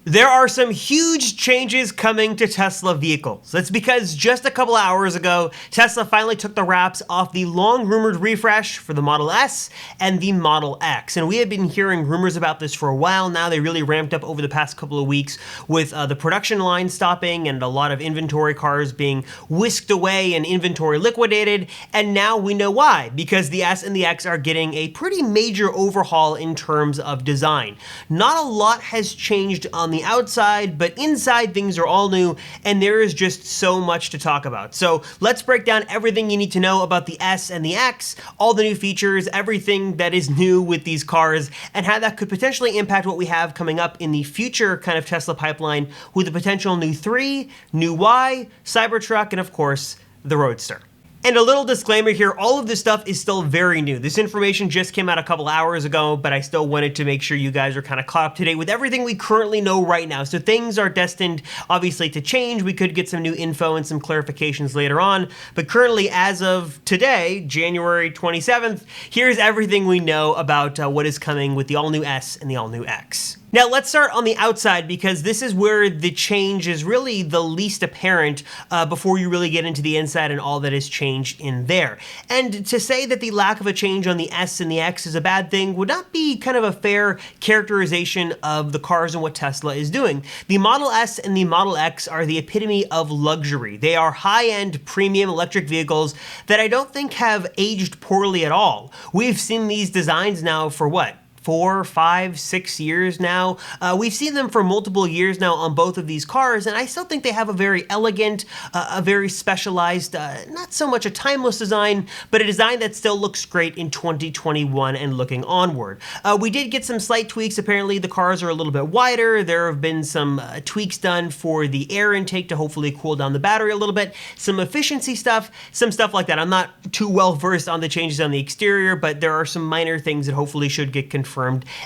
There are some huge changes coming to Tesla vehicles. That's because just a couple hours ago, Tesla finally took the wraps off the long-rumored refresh for the Model S and the Model X. And we have been hearing rumors about this for a while now. They really ramped up over the past couple of weeks with the production line stopping and a lot of inventory cars being whisked away and inventory liquidated. And now we know why, because the S and the X are getting a pretty major overhaul in terms of design. Not a lot has changed on the outside, but inside things are all new, and there is just so much to talk about. So let's break down everything you need to know about the S and the X, all the new features, everything that is new with these cars, and how that could potentially impact what we have coming up in the future kind of Tesla pipeline with the potential new 3, new Y, Cybertruck, and of course, the Roadster. And a little disclaimer here, all of this stuff is still very new. This information just came out a couple hours ago, but I still wanted to make sure you guys are kind of caught up to date with everything we currently know right now. So things are destined, obviously, to change. We could get some new info and some clarifications later on, but currently, as of today, January 27th, here's everything we know about what is coming with the all-new S and the all-new X. Now let's start on the outside, because this is where the change is really the least apparent before you really get into the inside and all that is changed in there. And to say that the lack of a change on the S and the X is a bad thing would not be kind of a fair characterization of the cars and what Tesla is doing. The Model S and the Model X are the epitome of luxury. They are high-end premium electric vehicles that I don't think have aged poorly at all. We've seen these designs now for what? 4, 5, 6 years now. We've seen them for multiple years now on both of these cars, and I still think they have a very elegant, a very specialized, not so much a timeless design, but a design that still looks great in 2021 and looking onward. We did get some slight tweaks. Apparently the cars are a little bit wider. There have been some tweaks done for the air intake to hopefully cool down the battery a little bit, some efficiency stuff, some stuff like that. I'm not too well versed on the changes on the exterior, but there are some minor things that hopefully should get confirmed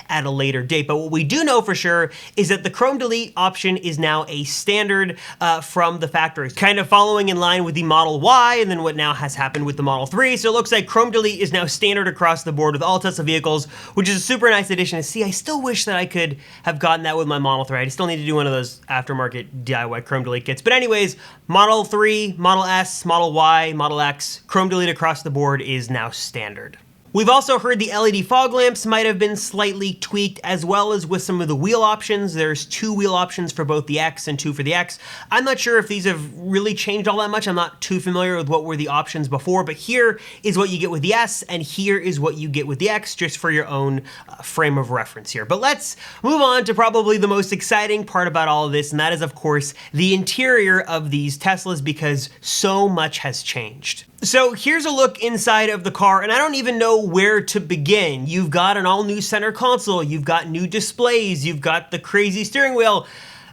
at a later date. But what we do know for sure is that the Chrome Delete option is now a standard from the factory, kind of following in line with the Model Y and then what now has happened with the Model 3. So it looks like Chrome Delete is now standard across the board with all Tesla vehicles, which is a super nice addition to see. I still wish that I could have gotten that with my Model 3. I still need to do one of those aftermarket DIY Chrome Delete kits. But anyways, Model 3, Model S, Model Y, Model X, Chrome Delete across the board is now standard. We've also heard the LED fog lamps might have been slightly tweaked, as well as with some of the wheel options. There's 2 wheel options for both the X and 2 for the X. I'm not sure if these have really changed all that much. I'm not too familiar with what were the options before, but here is what you get with the S, and here is what you get with the X, just for your own frame of reference here. But let's move on to probably the most exciting part about all of this, and that is, of course, the interior of these Teslas, because so much has changed. So here's a look inside of the car, and I don't even know where to begin. You've got an all-new center console, you've got new displays, you've got the crazy steering wheel.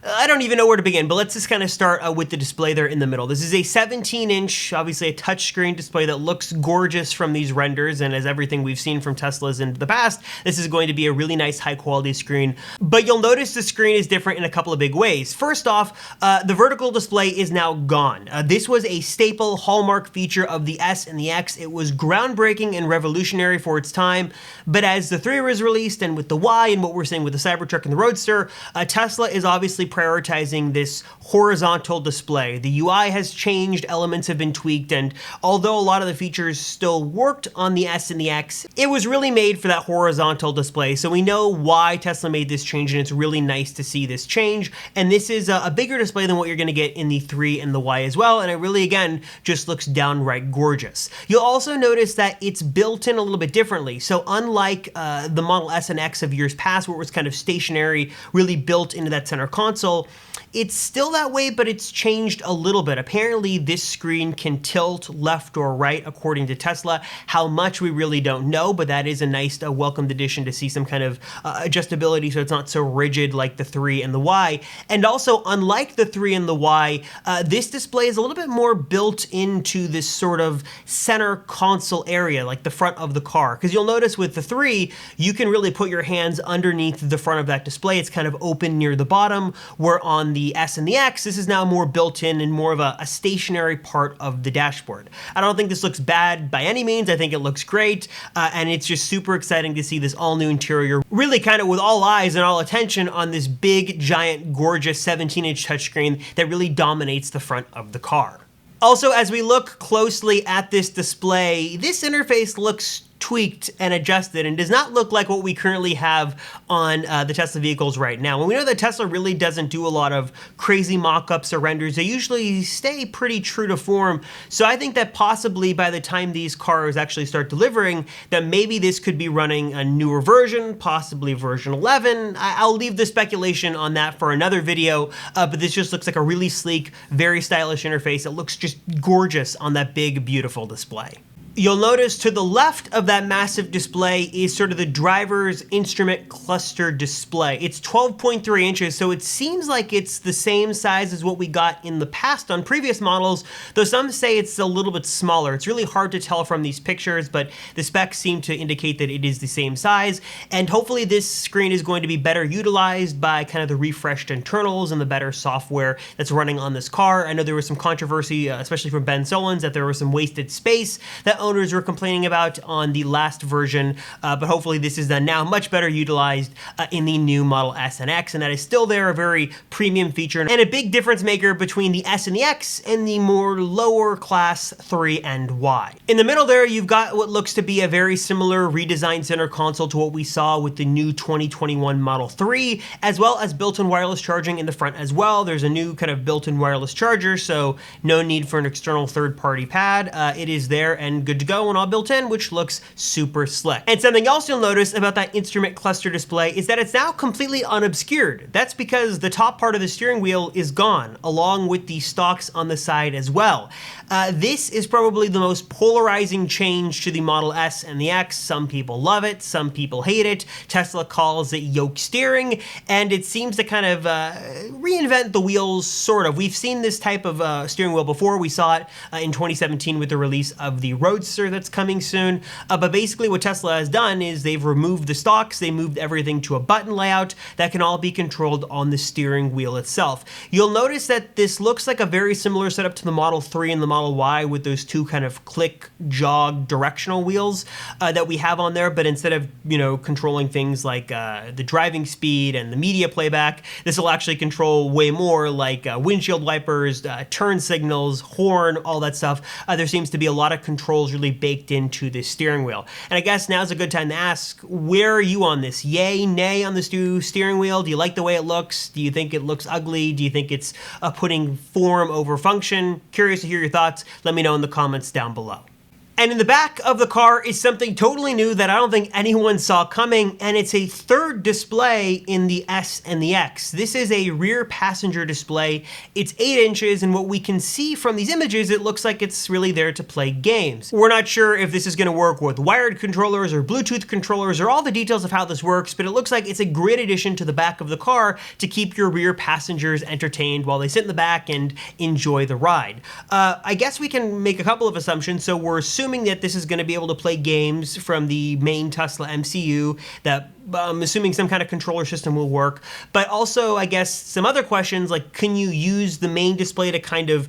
I don't even know where to begin, but let's just kind of start with the display there in the middle. This is a 17-inch, obviously a touchscreen display that looks gorgeous from these renders, and as everything we've seen from Teslas in the past, this is going to be a really nice high-quality screen. But you'll notice the screen is different in a couple of big ways. First off, the vertical display is now gone. This was a staple hallmark feature of the S and the X. It was groundbreaking and revolutionary for its time, but as the 3 was released, and with the Y and what we're seeing with the Cybertruck and the Roadster, Tesla is obviously prioritizing this horizontal display. The UI has changed, elements have been tweaked, and although a lot of the features still worked on the S and the X, it was really made for that horizontal display. So we know why Tesla made this change, and it's really nice to see this change. And this is a bigger display than what you're going to get in the 3 and the Y as well, and it really, again, just looks downright gorgeous. You'll also notice that it's built in a little bit differently. So unlike the Model S and X of years past, where it was kind of stationary, really built into that center console, it's still that way, but it's changed a little bit. Apparently, this screen can tilt left or right, according to Tesla. How much, we really don't know, but that is a nice, welcomed addition to see some kind of adjustability, so it's not so rigid like the 3 and the Y. And also, unlike the 3 and the Y, this display is a little bit more built into this sort of center console area, like the front of the car. Because you'll notice with the 3, you can really put your hands underneath the front of that display. It's kind of open near the bottom, where on the the S and the X, this is now more built in and more of a stationary part of the dashboard. I don't think this looks bad by any means. I think it looks great, and it's just super exciting to see this all-new interior, really kind of with all eyes and all attention on this big, giant, gorgeous 17-inch touchscreen that really dominates the front of the car. Also, as we look closely at this display, this interface looks tweaked and adjusted and does not look like what we currently have on the Tesla vehicles right now. And we know that Tesla really doesn't do a lot of crazy mock-ups or renders. They usually stay pretty true to form. So I think that possibly by the time these cars actually start delivering, that maybe this could be running a newer version, possibly version 11. I'll leave the speculation on that for another video, but this just looks like a really sleek, very stylish interface. It looks just gorgeous on that big, beautiful display. You'll notice to the left of that massive display is sort of the driver's instrument cluster display. It's 12.3 inches, so it seems like it's the same size as what we got in the past on previous models, though some say it's a little bit smaller. It's really hard to tell from these pictures, but the specs seem to indicate that it is the same size, and hopefully this screen is going to be better utilized by kind of the refreshed internals and the better software that's running on this car. I know there was some controversy, especially from Ben Solons, that there was some wasted space that owners were complaining about on the last version, but hopefully this is now much better utilized in the new Model S and X, and that is still there, a very premium feature and a big difference maker between the S and the X and the more lower class 3 and Y. In the middle there, you've got what looks to be a very similar redesigned center console to what we saw with the new 2021 Model 3, as well as built-in wireless charging in the front as well. There's a new kind of built-in wireless charger, so no need for an external third-party pad. It is there and good to go and all built in, which looks super slick. And something else you'll notice about that instrument cluster display is that it's now completely unobscured. That's because the top part of the steering wheel is gone, along with the stalks on the side as well. This is probably the most polarizing change to the Model S and the X. Some people love it, some people hate it. Tesla calls it yoke steering, and it seems to kind of reinvent the wheels, sort of. We've seen this type of steering wheel before. We saw it in 2017 with the release of the Roadster that's coming soon. But basically what Tesla has done is they've removed the stalks, they moved everything to a button layout that can all be controlled on the steering wheel itself. You'll notice that this looks like a very similar setup to the Model 3 and the Model Y with those two kind of click, jog, directional wheels that we have on there, but instead of, controlling things like the driving speed and the media playback, this will actually control way more like windshield wipers, turn signals, horn, all that stuff. There seems to be a lot of controls really baked into this steering wheel. And I guess now's a good time to ask, where are you on this? Yay, nay on this new steering wheel? Do you like the way it looks? Do you think it looks ugly? Do you think it's putting form over function? Curious to hear your thoughts. Let me know in the comments down below. And in the back of the car is something totally new that I don't think anyone saw coming, and it's a third display in the S and the X. This is a rear passenger display. It's 8 inches, and what we can see from these images, it looks like it's really there to play games. We're not sure if this is going to work with wired controllers or Bluetooth controllers or all the details of how this works, but it looks like it's a great addition to the back of the car to keep your rear passengers entertained while they sit in the back and enjoy the ride. I guess we can make a couple of assumptions. So we're assuming that this is going to be able to play games from the main Tesla MCU, that I'm assuming some kind of controller system will work, but also I guess some other questions like, can you use the main display to kind of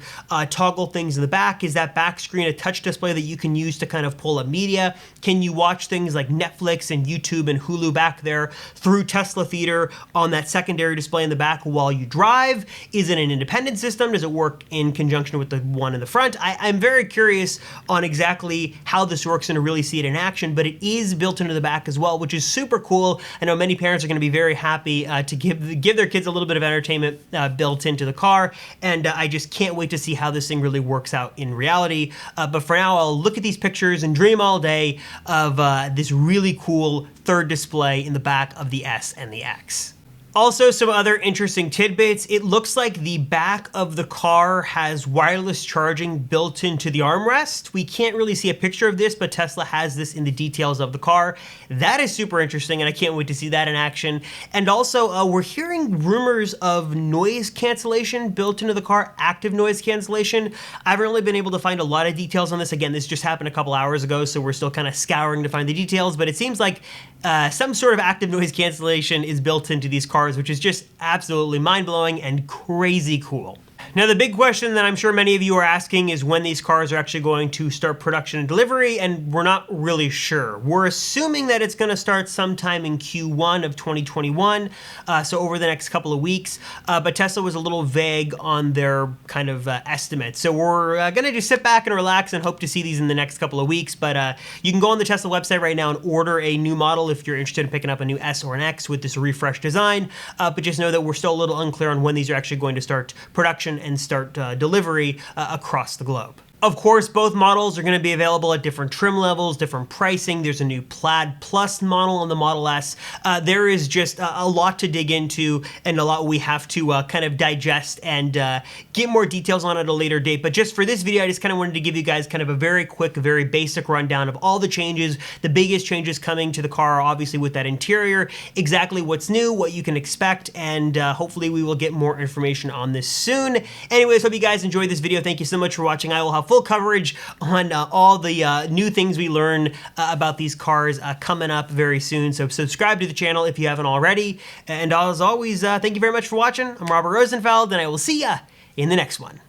toggle things in the back? Is that back screen a touch display that you can use to kind of pull up media? Can you watch things like Netflix and YouTube and Hulu back there through Tesla Theater on that secondary display in the back while you drive? Is it an independent system? Does it work in conjunction with the one in the front? I'm very curious on exactly how this works and to really see it in action, but it is built into the back as well, which is super cool. I know many parents are going to be very happy to give their kids a little bit of entertainment built into the car, and I just can't wait to see how this thing really works out in reality. But for now, I'll look at these pictures and dream all day of this really cool third display in the back of the S and the X. Also, some other interesting tidbits. It looks like the back of the car has wireless charging built into the armrest. We can't really see a picture of this, but Tesla has this in the details of the car. That is super interesting, and I can't wait to see that in action. And also, we're hearing rumors of noise cancellation built into the car, active noise cancellation. I've really been able to find a lot of details on this. Again, this just happened a couple hours ago, so we're still kind of scouring to find the details, but it seems like some sort of active noise cancellation is built into these cars cars, which is just absolutely mind-blowing and crazy cool. Now, the big question that I'm sure many of you are asking is when these cars are actually going to start production and delivery, and we're not really sure. We're assuming that it's going to start sometime in Q1 of 2021, so over the next couple of weeks, but Tesla was a little vague on their kind of estimates. So we're going to just sit back and relax and hope to see these in the next couple of weeks, but you can go on the Tesla website right now and order a new model if you're interested in picking up a new S or an X with this refreshed design, but just know that we're still a little unclear on when these are actually going to start production and start delivery across the globe. Of course, both models are going to be available at different trim levels, different pricing. There's a new Plaid Plus model on the Model S. There is just a lot to dig into and a lot we have to kind of digest and get more details on at a later date. But just for this video, I just kind of wanted to give you guys kind of a very quick, very basic rundown of all the changes. The biggest changes coming to the car, obviously with that interior, exactly what's new, what you can expect, and hopefully we will get more information on this soon. Anyways, hope you guys enjoyed this video. Thank you so much for watching. I will have full coverage on all the new things we learn about these cars coming up very soon. So subscribe to the channel if you haven't already. And as always, thank you very much for watching. I'm Robert Rosenfeld, and I will see ya in the next one.